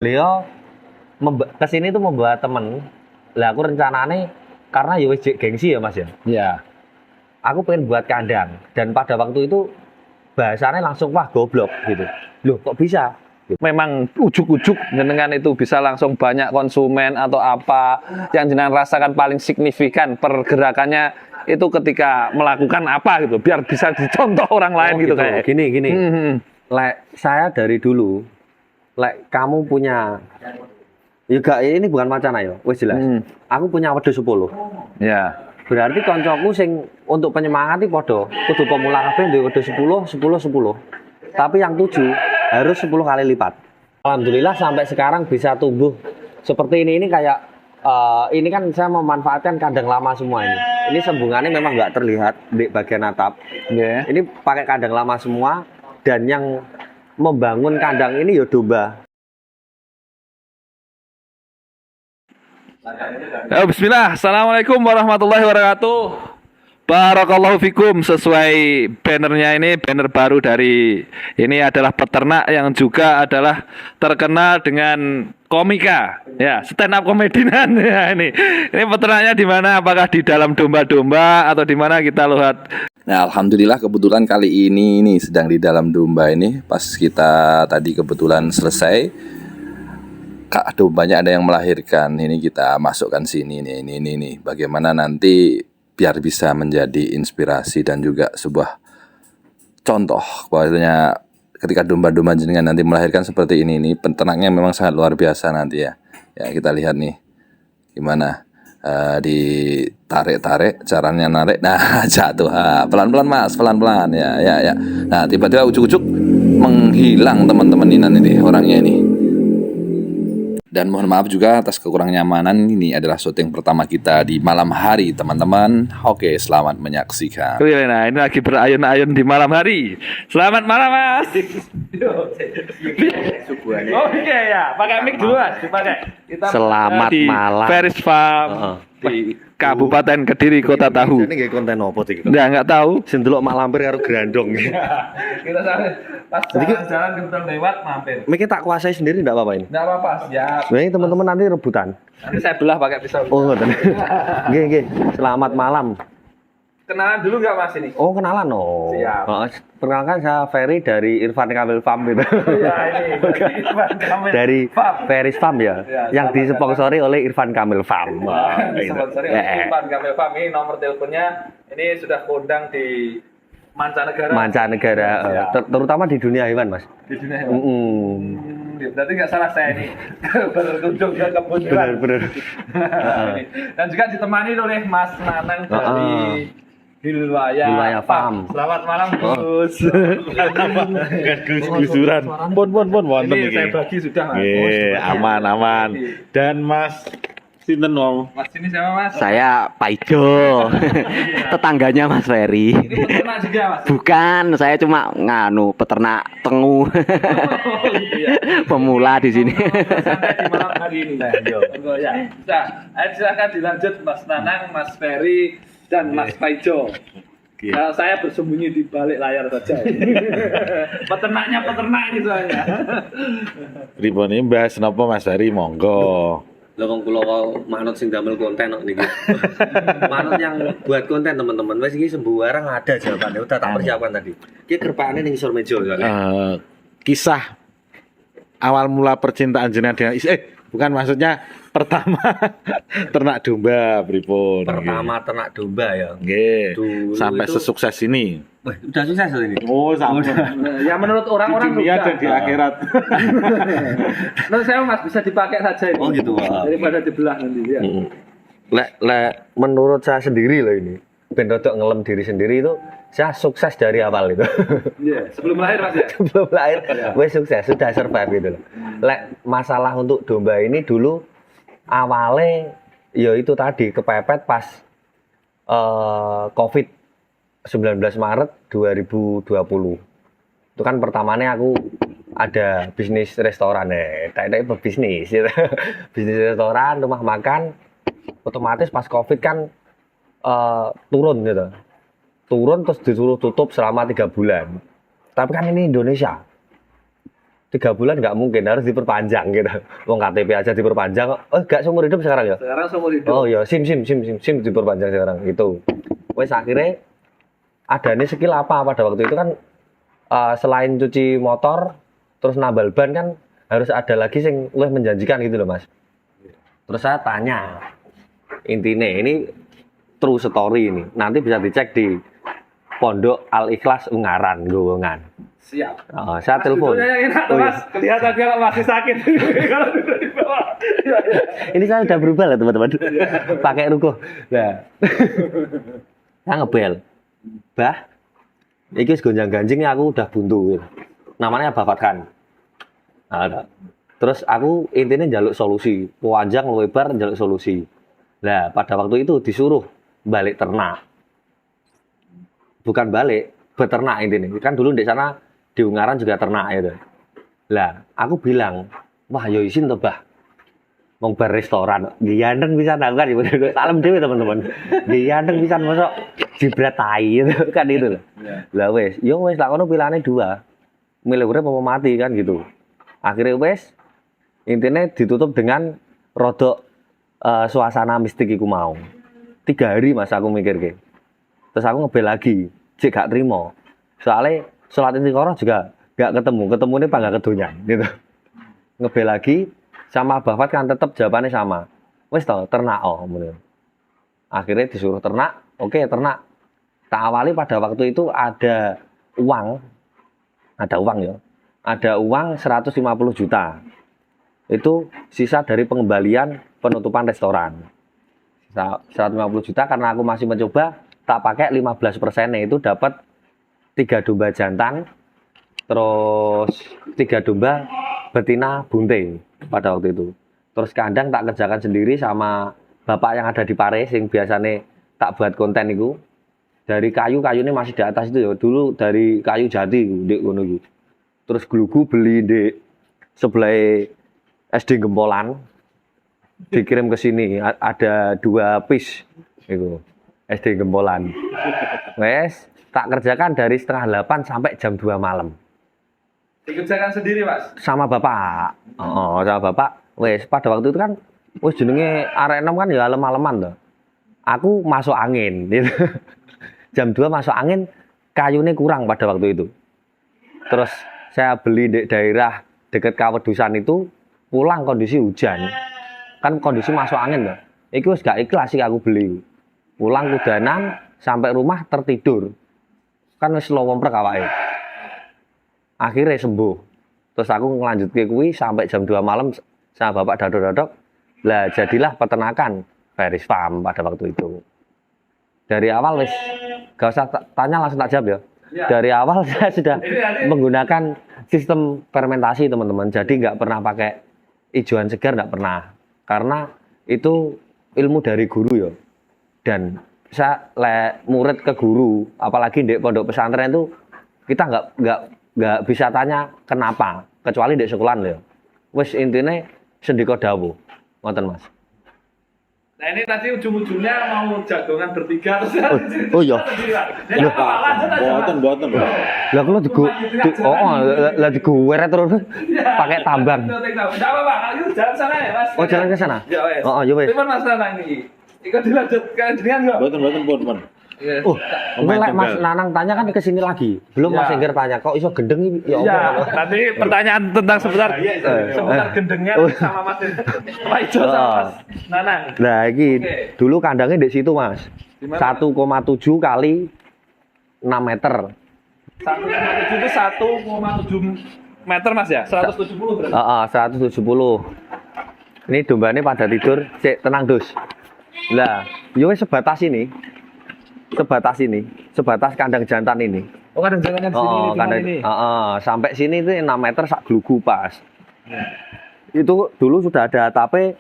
Beliau kesini tuh membawa temen. Lah aku rencananya karena ya wis gengsi ya Mas ya. Ya. Aku pengen buat kandang dan pada waktu itu bahasanya langsung wah goblok gitu. Loh kok bisa? Memang ujuk-ujuk jenengan itu bisa langsung banyak konsumen atau apa yang jenengan rasakan paling signifikan pergerakannya itu ketika melakukan apa gitu biar bisa dicontoh orang lain gitu kayak. Gini. Lek saya dari dulu, lek kamu punya juga ini bukan wacana ya, wis jelas. Aku punya wedhus 10. Ya. Berarti koncoku sing untuk penyemangat iki padha kudu pemula kabeh duwe wedhus 10. Tapi yang 7 harus 10 kali lipat. Alhamdulillah sampai sekarang bisa tumbuh seperti ini kayak ini kan saya memanfaatkan kandang lama semua ini. Ini sembungannya memang nggak terlihat di bagian atap. Yeah. Ini pakai kandang lama semua dan yang membangun kandang ini ya domba. Bismillah. Assalamualaikum warahmatullahi wabarakatuh. Barakallahu fikum. Sesuai bannernya ini, banner baru dari ini adalah peternak yang juga adalah terkenal dengan komika, ya, stand up komedian ya ini. Ini peternaknya di mana? Apakah di dalam domba-domba atau di mana kita lihat? Nah, alhamdulillah kebetulan kali ini sedang di dalam domba ini. Pas kita tadi kebetulan selesai, kak dombanya ada yang melahirkan. Ini kita masukkan sini nih. Bagaimana nanti biar bisa menjadi inspirasi dan juga sebuah contoh bahwasanya ketika domba-domba jenengan nanti melahirkan seperti ini peternaknya memang sangat luar biasa nanti ya. Ya kita lihat nih gimana ditarik caranya narik. Nah jatuh, pelan-pelan Mas, pelan-pelan ya. Nah tiba-tiba ujuk-ujuk menghilang teman-teman ini nanti orangnya ini. Dan mohon maaf juga atas kekurang nyamanan. Ini adalah syuting pertama kita di malam hari teman-teman. Oke, selamat menyaksikan. Nah, ini lagi berayun-ayun di malam hari. Selamat malam Mas. Oh iya ya, pakai mic dulu Mas, dipakai. Kita Selamat di malam. Feris Farm di Kabupaten Kediri, Kota Tahu. Ini nggak konten apa sih? Nggak tahu. Sing delok mak lampir karo grandong. Kita pas jalan kebetulan lewat mampir. Mungkin tak kuasai sendiri enggak apa-apa ini. Nggak apa-apa, siap. Sebenarnya teman-teman nanti rebutan. Nanti saya belah pakai pisau. Oh, ngoten. Nggih. Selamat malam. Kenalan dulu nggak Mas ini? Oh, kenalan oh. Siap. Perkenalkan saya Ferry dari Irfan Kamil Farm gitu. Iya, ini Irfan Kamil Dari Farm. Feris Farm ya, yang disponsori oleh Irfan Kamil Farm. Sponsori oleh Irfan Kamil Farm. Ini nomor teleponnya ini sudah kondang di mancanegara. Ya. Terutama di dunia hewan, Mas. Di dunia hewan. Berarti nggak salah saya ini berkunjung ke kebun hewan. Bener. Dan juga ditemani oleh Mas Nanang dari Hilwaya Farm. Selamat malam Gus. Gusuran. Pun wonten Ini iki. saya bagi sudah Mas. Aman. Dan Mas sinten wong? Mas ini siapa Mas? Saya Pak Ijo, tetangganya Mas Ferry. Ini peternak juga Mas. Bukan, saya cuma peternak tengu, Iya. pemula di sini. Sampai di malam hari ini. Oh, ya. Bisa. Silakan dilanjut Mas Nanang, Mas Ferry dan Mas Paijo. Nah, saya bersembunyi di balik layar saja. Peternaknya peternak ini soalnya. Pripun iki bahas napa Mas Ferry monggo. Lah wong kula manut sing damel konten kok niki. Manut yang buat konten teman-teman. Wis iki sembarang ada jawabannya. Udah tak persiapkan tadi. Iki kerpakane ning isor meja soalnya. Kisah awal mula percintaan jenengan dengan bukan maksudnya pertama ternak domba pripun. Pertama ternak domba ya. Nggih. Dulu Sampai itu- sesukses ini. Wah, udah sukses loh ini. Oh, sampai Ya menurut orang-orang di dunia dan di akhirat. Menurut saya Mas bisa dipakai saja ini. Oh, gitu, Pak. Daripada dibelah nanti ya. Lek menurut saya sendiri loh ini. Ben rodok ngelem diri sendiri itu saya sukses dari awal itu. Iya, sebelum lahir Mas ya. Sebelum lahir wes sukses, sudah survive gitu loh. Lek masalah untuk domba ini dulu awalnya ya itu tadi kepepet pas Covid 19 Maret 2020. Itu kan pertamanya aku ada bisnis restoran kayak berbisnis gitu. Bisnis restoran, rumah makan. Otomatis pas Covid kan turun gitu. Turun terus disuruh tutup selama 3 bulan. Tapi kan ini Indonesia. 3 bulan nggak mungkin, harus diperpanjang gitu. Wong KTP aja diperpanjang. Oh, nggak seumur hidup sekarang ya? Sekarang seumur hidup. Oh iya, SIM diperpanjang sekarang gitu. Wes akhirnya ada nih skill apa pada waktu itu kan selain cuci motor terus nambal ban kan harus ada lagi yang lebih menjanjikan gitu loh Mas. Terus saya tanya, intinya ini true story ini, nanti bisa dicek di Pondok Al Ikhlas Ungaran, Gowongan. Siap. Saya telepon. Duduknya enak, Oh, iya. Mas. Kelihatan kalau masih sakit. Kalau duduk di bawah. Ini saya udah berubah lah teman-teman. Pakai ruko. Nah. Saya ngebel. Bah. Iki wis gonjang-ganjing aku udah buntu. Namanya Abah Fatkan. Nah, terus aku intinya jaluk solusi. Panjang lebar jaluk solusi. Nah, pada waktu itu disuruh balik ternak. Bukan balik, beternak intinya. Kan dulu di sana di Ungaran juga ternak itu. Lah, aku bilang, wah yo isin to, Bah. Mau bar restoran, gandeng bisa kan ibu. Salam dewe teman-teman. Gandeng bisa masuk jibrat tai gitu kan itu loh. Lah wes, yo wes lah kono pilihane 2. Milih urip apa mati kan gitu. Akhirnya wes intinya ditutup dengan rodok suasana mistik iku mau. 3 hari Mas aku mikir ke. Terus aku ngebel lagi, cek gak terima. Soalnya sholat istiqoroh juga gak ketemunya pangga kedonyan gitu. Ngebel lagi sama Abah Fat kan tetap jawabannya sama. Wes tau ternak bener. Akhirnya disuruh ternak, oke ternak. Tak awali pada waktu itu ada uang ya. Ada uang 150 juta. Itu sisa dari pengembalian penutupan restoran. 150 juta karena aku masih mencoba tak pakai 15%-nya itu dapat 3 domba jantan terus 3 domba betina bunting pada waktu itu. Terus kandang tak kerjakan sendiri sama bapak yang ada di Paris yang biasanya tak buat konten itu. Dari kayu-kayu ini masih di atas itu ya. Dulu dari kayu jati di ngono iki. Terus glugu beli di sebelah SD Gempolan. Dikirim ke sini ada 2 piece itu. SD Gempolan. Wes, tak kerjakan dari setengah 8 sampai jam 2 malam. Dikerjakan sendiri, Mas. Sama bapak. Sama bapak. Wes, pada waktu itu kan wes jenenge arek enom kan ya alam-alaman tuh. Aku masuk angin gitu. Jam 2 masuk angin, kayunya kurang pada waktu itu. Terus saya beli di daerah dekat Kawedusan itu, pulang kondisi hujan. Kan kondisi masuk angin tuh. Iku wis gak ikhlas sih aku beli. Pulang kudanan sampai rumah tertidur. Kan wis lowomprek awake. Akhirnya sembuh. Terus aku ngelanjutke kuwi sampai jam 2 malam sama bapak dadok-dadok. Lah jadilah peternakan Ferris Farm pada waktu itu. Dari awal wis gak usah tanya langsung tak jawab ya. Dari awal saya sudah menggunakan sistem fermentasi teman-teman. Jadi nggak pernah pakai ijoan segar, nggak pernah. Karena itu ilmu dari guru ya. Dan saya murid ke guru, apalagi di pondok pesantren itu kita nggak bisa tanya kenapa, kecuali di sekolahan ya. Wes intinya sendiko dawuh, ngoten Mas. Nah ini tadi ujung-ujungnya mau jagongan bertiga terus Oh iya. Buatan. Lah kalau digowere terus pakai tambang. Enggak apa-apa, kalau jalan sana ya, Mas. Oh, jalan ke sana? Ya wes. Ya wes. Pripun Mas Nanang ini? Iku dilanjutkan jenengan kok. Buatan pun. Oh, lek Mas Nanang tanya kan ke sini lagi. Belum Mas Engger tanya, kok iso gendeng iki? Ya Ya, Allah. nanti pertanyaan tentang seputar gendengnya sama Mas Pak Ijo sama Mas Nanang. Nah, iki Oke. dulu kandangnya di situ, Mas. Di mana? 1,7 kali 6 meter. 1,7 itu 1,7 meter Mas ya? 170 berarti. 170. Ini dombanya pada tidur, cek tenang dus. Lah, yo wis sebatas ini. Sebatas kandang jantan ini. Oh, kadang jangan di sini di mana ini. Sampai sini itu 6 meter sak glugu pas. Itu dulu sudah ada tapi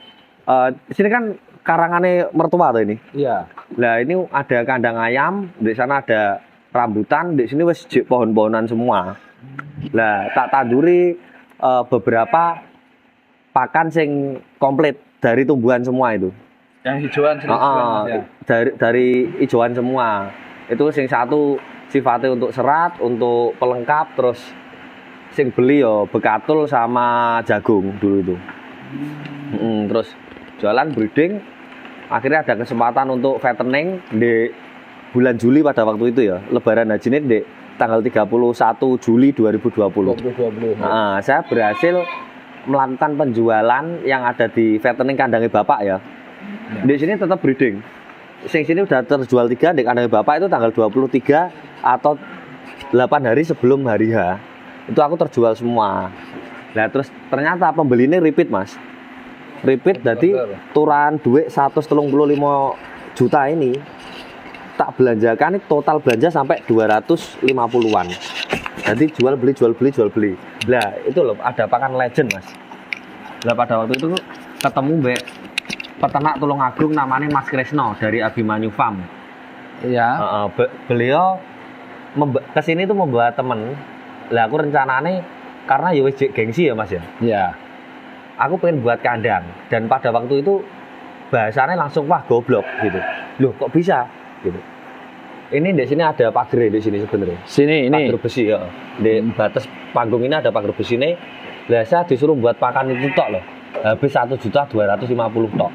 sini kan karangannya mertua tuh ini. Iya. Lah ini ada kandang ayam, di sana ada rambutan, di sini wis pohon-pohonan semua. Lah tak tanduri beberapa pakan sing komplit dari tumbuhan semua itu. Yang hijauan ya. Dari hijauan semua. Itu sing satu sifatnya untuk serat, untuk pelengkap, terus sing beli yo bekatul sama jagung dulu itu. Terus jualan breeding, akhirnya ada kesempatan untuk fattening di bulan Juli pada waktu itu ya, Lebaran Haji ini di tanggal 31 Juli 2020. Nah, saya berhasil melakukan penjualan yang ada di fattening kandangnya Bapak ya. Di sini tetap breeding. Sing sini udah terjual 3, di kandangnya Bapak itu tanggal 23 atau 8 hari sebelum hari H. Itu aku terjual semua. Nah, terus ternyata pembelinya repeat, Mas. Repeat jadi turan duit 135 juta ini tak belanjakan, total belanja sampai 250-an. Jadi jual beli. Lah itu loh ada pakan legend, Mas. Lah pada waktu itu ketemu mbek peternak Tulungagung namanya Mas Kresno dari Abimanyu Farm. Iya. Beliau kesini tuh membawa temen. Lah aku rencananya karena ya wis gengsi ya, Mas ya. Iya. Aku pengen buat kandang dan pada waktu itu bahasanya langsung wah goblok gitu. Loh kok bisa gitu. Ini di sini ada pagar di sini sebenarnya. Sini ini. Pagar besi ya. Di batas panggung ini ada pagar besi ini. Lah saya disuruh buat pakan itu tok loh. Habis 1.250.000 tok.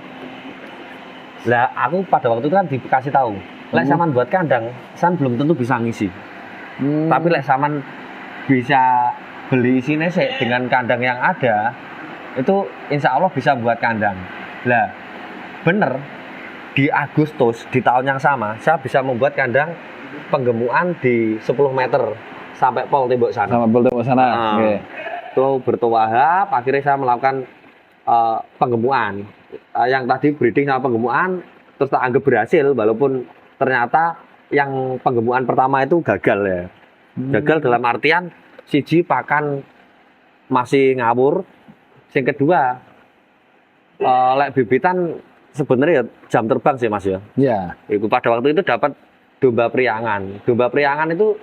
Lah aku pada waktu itu kan dikasih tahu, lek saman buat kandang, san belum tentu bisa ngisi. Tapi lek saman bisa beli sini sih dengan kandang yang ada, itu insya Allah bisa buat kandang. Lah bener, di Agustus di tahun yang sama saya bisa membuat kandang penggemukan di 10 meter sampai pol tembok sana. Sama pol tembok sana. Oke. Itu bertuahap, akhirnya saya melakukan penggemukan. Yang tadi breeding sama penggemukan terus tak anggap berhasil, walaupun ternyata yang penggemukan pertama itu gagal ya. Gagal dalam artian siji pakan masih ngawur. Yang kedua, lek bibitan sebenarnya jam terbang sih, Mas ya. Iya. Itu pada waktu itu dapat domba priangan. Domba priangan itu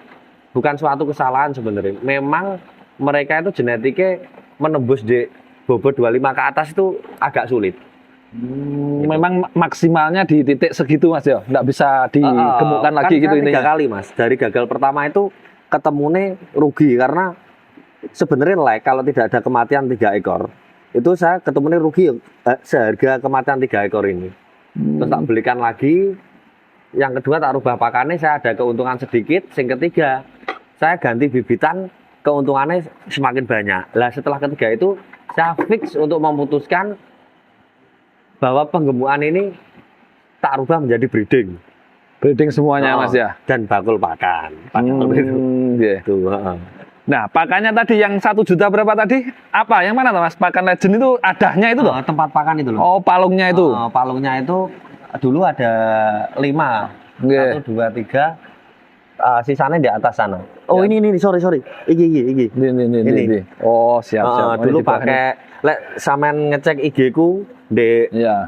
bukan suatu kesalahan sebenarnya. Memang mereka itu genetiknya menembus di bobot 25 ke atas itu agak sulit. Memang maksimalnya di titik segitu, Mas ya. Nggak bisa digemukkan lagi kan gitu intinya. 3 kali, Mas. Dari gagal pertama itu ketemunya rugi karena sebenarnya kalau tidak ada kematian 3 ekor itu saya ketemunya rugi seharga kematian 3 ekor ini. Terus tak belikan lagi. Yang kedua tak rubah pakannya, saya ada keuntungan sedikit. Yang ketiga saya ganti bibitan, keuntungannya semakin banyak. Lah setelah ketiga itu saya fix untuk memutuskan bahwa penggemukan ini tak rubah menjadi breeding. Breeding semuanya, Mas ya. Dan bakul pakan. Iya. Tuh, Nah, pakannya tadi yang 1 juta berapa tadi? Apa? Yang mana tuh, Mas? Pakan legend itu adanya itu loh. tempat pakan itu loh. Oh, palungnya itu. Palungnya itu dulu ada 5. Nggih. 1, 2, 3. Sisanya di atas sana. Oh, Ya. ini sorry. Iki. Ini. Oh, siap. Dulu pakai lek sampean ngecek IG ku di Iya.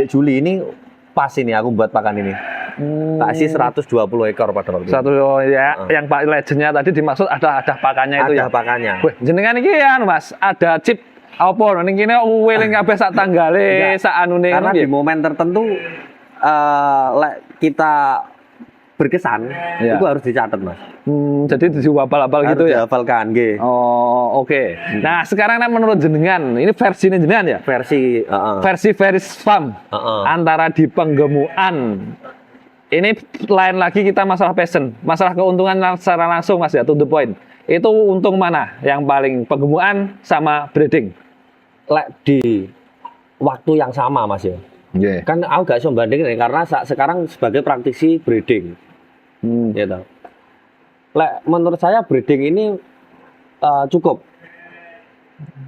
Juli ini pas ini aku buat pakan ini. Kasih 120 ekor pada waktu itu. Satu yang Pak legendnya tadi dimaksud ada pakannya itu Ada ya. pakannya. Wih, jenengan iki ya, Mas, ada chip apa ning kene weling kabeh sak tanggale, sak anune Karena ngono di momen tertentu lek kita berkesan Iya. itu harus dicatat, Mas. Jadi dihafal-hafal gitu Harus ya. dihafalkan, nggih. Oh, oke. Nah, sekarang menurut jenengan, ini versinya jenengan ya? Versi Versi Veris Farm antara di penggemukan. Ini lain lagi kita masalah passion, masalah keuntungan secara langsung, Mas ya, to the point. Itu untung mana yang paling penggemukan sama breeding? lek di waktu yang sama, Mas ya. Yeah. Kan aku gak bisa bandingin karena sekarang sebagai praktisi breeding. Gitu. Lek menurut saya breeding ini cukup.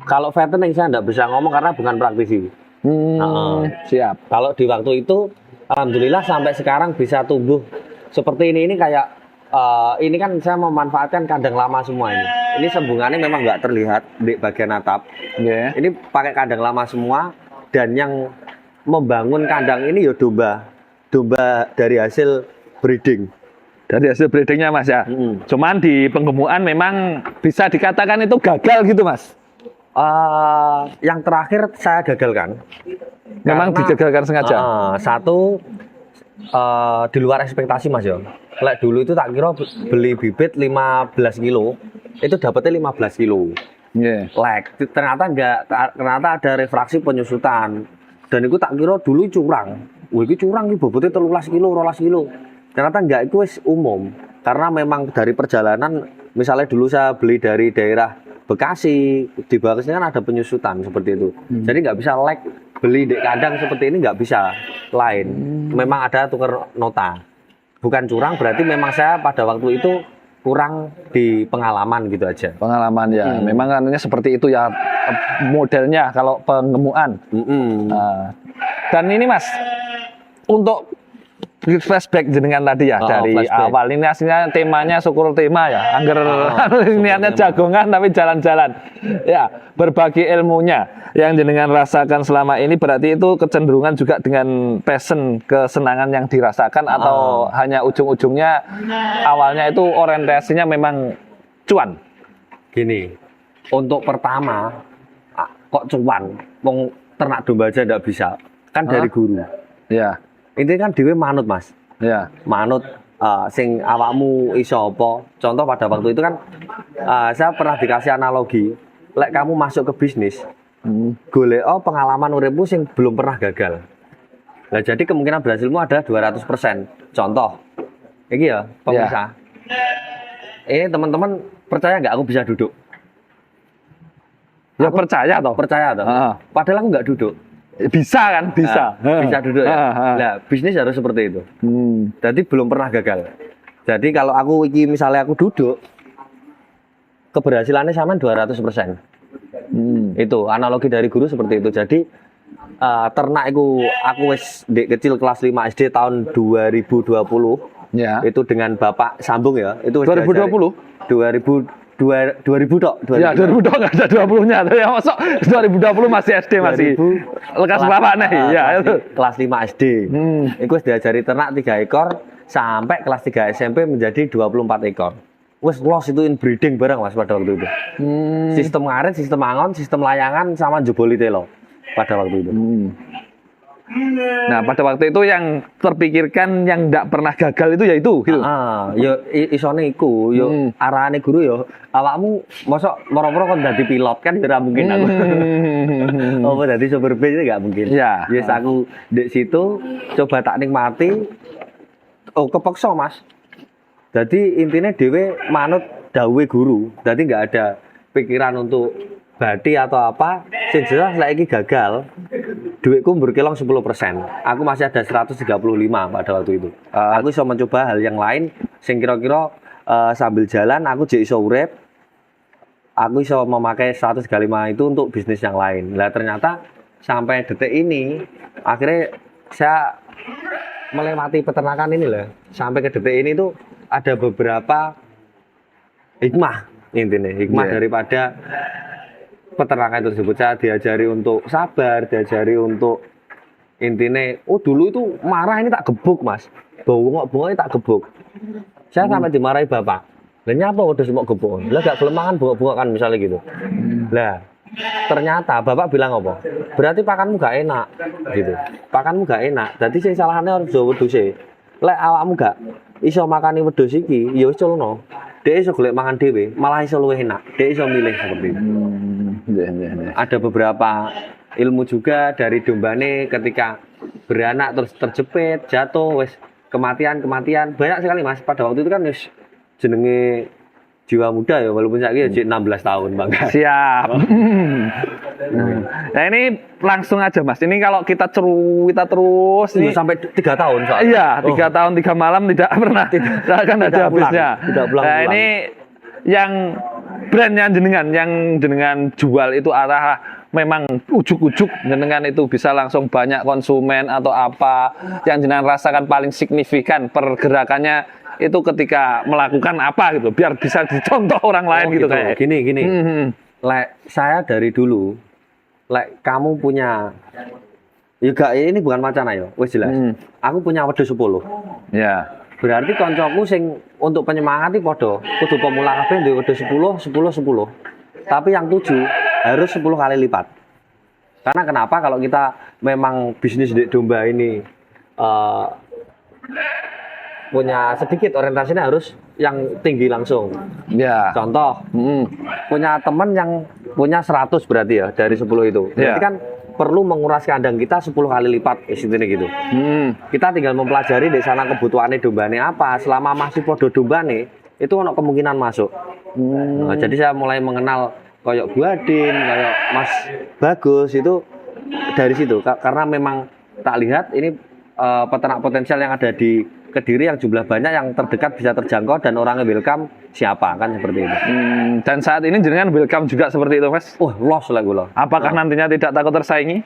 Kalau fattening saya nggak bisa ngomong karena bukan praktisi. Siap. Kalau di waktu itu alhamdulillah sampai sekarang bisa tumbuh seperti ini kayak ini kan saya memanfaatkan kandang lama semua ini. Ini sembungannya memang nggak terlihat di bagian atap. Yeah. Ini pakai kandang lama semua dan yang membangun kandang ini ya domba dari hasil breeding. Dari hasil breedingnya, Mas ya. Cuman di penggemukan memang bisa dikatakan itu gagal gitu, Mas. Yang terakhir saya gagalkan. Memang digagalkan sengaja. Satu di luar ekspektasi, Mas ya. Lek dulu itu tak kira beli bibit 15 kilo, itu dapatnya 15 kilo. Nggih. Lek ternyata enggak, ternyata ada refraksi penyusutan. Dan itu tak kira dulu curang. Wah, itu curang iki bobotnya 13 kilo, 12 kilo. Ternyata enggak, itu wis umum. Karena memang dari perjalanan, misalnya dulu saya beli dari daerah Bekasi, di Bekasi kan ada penyusutan seperti itu. Jadi nggak bisa beli di kandang seperti ini, nggak bisa lain. Memang ada tukar nota. Bukan curang, berarti memang saya pada waktu itu kurang di pengalaman gitu aja. Pengalaman ya. Memang katanya seperti itu ya modelnya kalau pengemuan. Nah, dan ini Mas, untuk flashback jenengan tadi ya dari flashback. awal ini aslinya temanya syukur tema ya. Angger niatnya jagongan tapi jalan-jalan. Ya, berbagi ilmunya yang jenengan rasakan selama ini berarti itu kecenderungan juga dengan passion, kesenangan yang dirasakan atau hanya ujung-ujungnya awalnya itu orientasinya memang cuan. Gini, untuk pertama kok cuan, wong ternak domba aja nggak bisa, kan dari guru. Ya, Ini kan dhewe manut Mas, ya. manut sing awakmu iso apa. Contoh pada waktu itu kan saya pernah dikasih analogi, lek kamu masuk ke bisnis, golek pengalaman uripmu sing belum pernah gagal. Nah, jadi kemungkinan berhasilmu ada 200%. Contoh, ini ya pemirsa. Ini teman-teman percaya nggak aku bisa duduk? Ya percaya toh. Percaya toh? Padahal aku nggak duduk. Bisa kan? Bisa. Bisa duduk ya. Nah, bisnis harus seperti itu. Jadi belum pernah gagal. Jadi kalau aku misalnya aku duduk, keberhasilannya sama 200%. Itu analogi dari guru seperti itu. Jadi ternak aku wis kecil kelas 5 SD tahun 2020. Ya. Itu dengan Bapak sambung ya. Itu 2020? 2000 tok. Ya 2000 dong nggak ada 20-nya. Ya masuk 2020 masih SD masih. Lekas berapa nih? Ya itu. Kelas 5 SD. Iku wis diajari ternak 3 ekor sampai kelas 3 SMP menjadi 24 ekor. Wes los itu inbreeding bareng Mas pada waktu itu. Sistem ngarit, sistem angon, sistem layangan sama jeboli telo pada waktu itu. Nah, pada waktu itu yang terpikirkan yang tidak pernah gagal itu ya itu gitu. Yo isone iku, yo arahane guru yo awakmu mosok moro-moro kon dadi pilot kan ora mungkin aku. Apa dadi sopir bis enggak mungkin. Ya. Yes aku di situ coba tak nikmati. Oh, kepeksa Mas. Jadi intinya dhewe manut dawuhe guru. Jadi nggak ada pikiran untuk bati atau apa. Sing jelas lek iki gagal, duitku berkilong 10%. Aku masih ada 135 pada waktu itu. Aku bisa mencoba hal yang lain sing kira-kira sambil jalan aku jadi iso urip. Aku bisa memakai 135 itu untuk bisnis yang lain. Lah ternyata sampai detik ini akhirnya saya melewati peternakan ini lah. Sampai ke detik ini tuh ada beberapa hikmah intinya, daripada peternakan tersebut. Saya diajari untuk sabar, diajari untuk intinya, dulu itu marah ini tak gebuk Mas, bongok-bongoknya tak gebuk. Saya sampai dimarahi bapak. Lah nyapa udah semua gebuk? Lah gak kelemahan bongok-bongok kan misalnya gitu. Lah ternyata bapak bilang apa? Berarti pakanmu gak enak gitu. Pakanmu gak enak. Jadi sing salahane harus jauh wedhuse. Lek awakmu gak iso makani wedhus iki, ya wis culno. Dhek iso golek mangan dhewe, malah iso luwih enak. Dhek iso milih seperti itu. Ada beberapa ilmu juga dari dombane ketika beranak terus terjepit, jatuh, wis kematian. Banyak sekali Mas. Pada waktu itu kan wis jenenge jiwa muda ya, walaupun saya 16 tahun Bang. Siap. Nah ini langsung aja Mas. Ini kalau kita terus ini sampai 3 tahun soalnya. Iya, 3 tahun 3 malam tidak pernah akan ada habisnya. Tidak pulang. Nah ini yang brandnya yang jenengan jual itu arah memang ujuk-ujuk jenengan itu bisa langsung banyak konsumen atau apa yang jenengan rasakan paling signifikan pergerakannya itu ketika melakukan apa gitu biar bisa dicontoh orang lain gitu kayak gini. Lek saya dari dulu lek kamu punya juga ini bukan wacana ya wis jelas. Aku punya wedhus 10. ya. Berarti koncoku sing untuk penyemangat iki padha kudu pemula kabeh duwe wedhus 10. Tapi yang 7 harus 10 kali lipat. Karena kenapa kalau kita memang bisnis di domba ini punya sedikit orientasinya harus yang tinggi langsung. Ya. Contoh, punya teman yang punya 100 berarti ya dari 10 itu. Berarti Ya. kan perlu menguras kandang kita 10 kali lipat istilahnya gitu. Kita tinggal mempelajari di sana kebutuhannya dombane apa. Selama masih podo dombane itu ono kemungkinan masuk. Nah, jadi saya mulai mengenal kayak Bu Adin, kayak Mas Bagus itu dari situ. Karena memang tak lihat ini peternak potensial yang ada di Kediri yang jumlah banyak yang terdekat bisa terjangkau dan orangnya welcome siapa kan seperti itu. Dan saat ini jenengan welcome juga seperti itu, Mas. Wah, los lah gue loh. Apakah nantinya tidak takut tersaingi?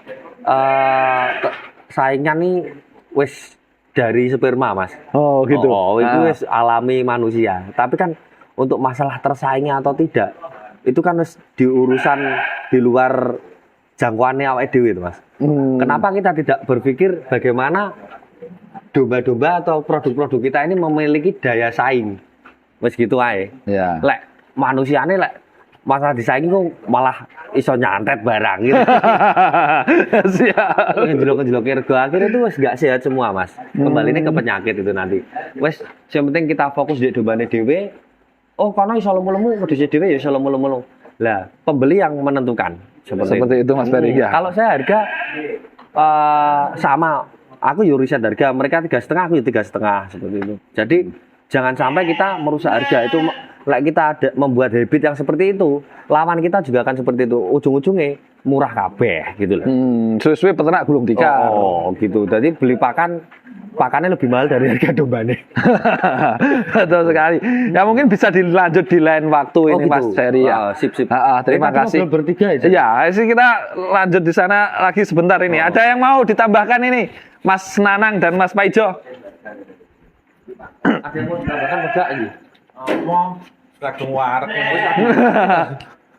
Saingan nih wis dari sperma Mas. Oh, gitu. Oh, itu wis alami manusia. Tapi kan untuk masalah tersaingnya atau tidak itu kan wis di urusan di luar jangkauannya awake dhewe itu Mas. Kenapa kita tidak berpikir bagaimana domba-domba atau produk-produk kita ini memiliki daya saing? Wis gitu ae. Ya. Lek manusiane lek masalah disaingi kok malah iso nyantet barang gitu. Siap. Ngejelok-ngelok rego akhirnya itu wis gak sehat semua Mas. Kembali ini ke penyakit itu nanti. Wis yang penting kita fokus di dombane dhewe. Oh, kono iso lemu-lemu, kudu dhewe ya iso lemu-lemu. Lah, pembeli yang menentukan. Seperti itu Mas Ferry ya. Kalau saya harga sama, aku yo riset harga, mereka 3,5, aku yo 3,5 seperti itu. Jadi jangan sampai kita merusak harga itu. Like kita ada membuat habit yang seperti itu, lawan kita juga akan seperti itu. Ujung-ujungnya murah kabeh gitu loh. Suwe-suwe peternak gulung tikar. Oh, gitu. Jadi beli pakannya lebih mahal dari harga dombane. Betul sekali. Ya mungkin bisa dilanjut di lain waktu ini gitu. Mas Ferry ya. Sip. Terima kasih. Bertiga aja. Ya, sih kita lanjut di sana lagi sebentar ini. Ada yang mau ditambahkan ini, Mas Nanang dan Mas Paijo? Ada yang mau ditambahkan enggak ini? Kadung warak.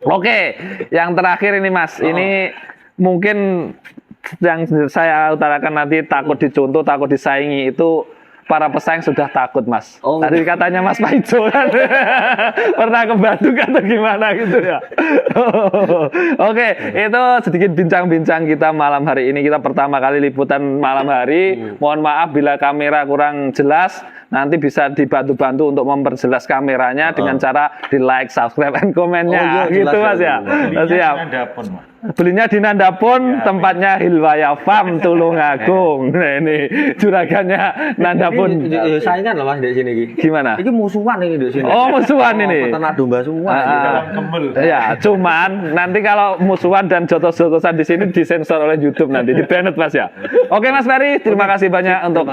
Oke, yang terakhir ini Mas, ini mungkin yang saya utarakan nanti takut dicontoh, takut disaingi itu para pesaing sudah takut Mas. Oh. Tadi katanya Mas Paijo kan pernah ke Bandung atau gimana gitu ya. Oke, itu sedikit bincang-bincang kita malam hari ini. Kita pertama kali liputan malam hari. Mohon maaf bila kamera kurang jelas. Nanti bisa dibantu-bantu untuk memperjelas kameranya dengan cara di like, subscribe, and komennya. Oh, iya, gitu jelas Mas ya. Siap. Dapun, Mas. Belinya di Nandapun, tempatnya Hilwaya Farm Tulungagung. Nah ini juragannya Nandapun. Ini saingan loh Mas di sini iki. Gimana? Iki musuhan ini di sini. Oh, musuhan ini. Peternak domba semua. Ya, cuman nanti kalau musuhan dan jotos-jotosan di sini disensor oleh YouTube nanti, di-banned Mas ya. Oke Mas Ferry, terima kasih banyak untuk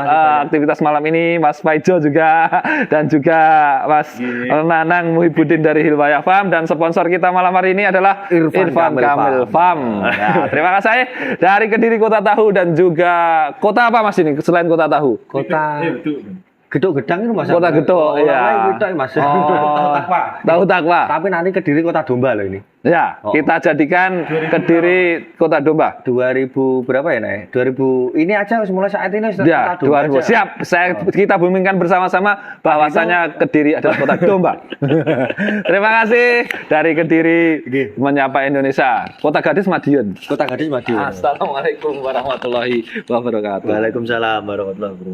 aktivitas malam ini, Mas Paijo juga dan juga Mas Nanang Muhibudin dari Hilwaya Farm, dan sponsor kita malam hari ini adalah Irfan Kamil Farm. Ya, terima kasih dari Kediri Kota Tahu dan juga kota apa Mas ini selain Kota Tahu? Kota Gedok Gedang itu Mas. Kota Gedok, ya. Mas. Oh, Tahu Takwa. Tapi nanti Kediri Kota Domba loh ini. Ya, kita jadikan Kediri Kota Domba. 2000 berapa ya Nek? 2000 ini aja mulai saat ini sudah Ya, Kota Domba 2000. aja. Siap. Kita boomingkan bersama-sama bahwasanya Kediri adalah kota domba. Terima kasih dari Kediri menyapa Indonesia. Kota Gadis Madiun. Kota Gadis Madiun. Assalamualaikum warahmatullahi wabarakatuh. Waalaikumsalam warahmatullahi wabarakatuh.